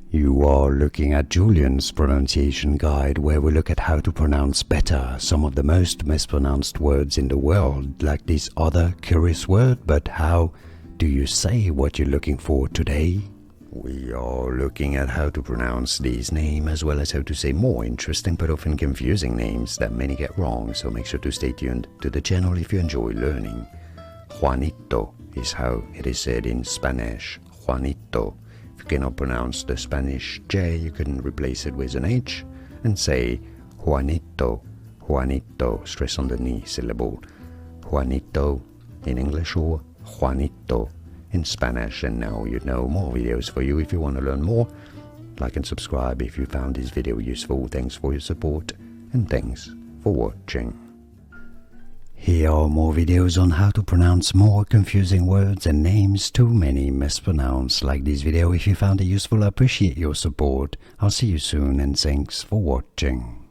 You are looking at Julian's pronunciation guide, where we look at how to pronounce better some of the most mispronounced words in the world, like this other curious word. But how do you say what you're looking for today? We are looking at how to pronounce these names, as well as how to say more interesting but often confusing names that many get wrong, so make sure to stay tuned to the channel if you enjoy learning. Juanito is how it is said in Spanish. Juanito. If you cannot pronounce the Spanish J, you can replace it with an H and say Juanito. Juanito, stress on the ni syllable. Juanito in English or Juanito in Spanish. And now you know more videos for you if you want to learn more. Like and subscribe if you found this video useful. Thanks for your support and thanks for watching. Here are more videos on how to pronounce more confusing words and names too many mispronounced. Like this video if you found it useful. I appreciate your support. I'll see you soon and thanks for watching.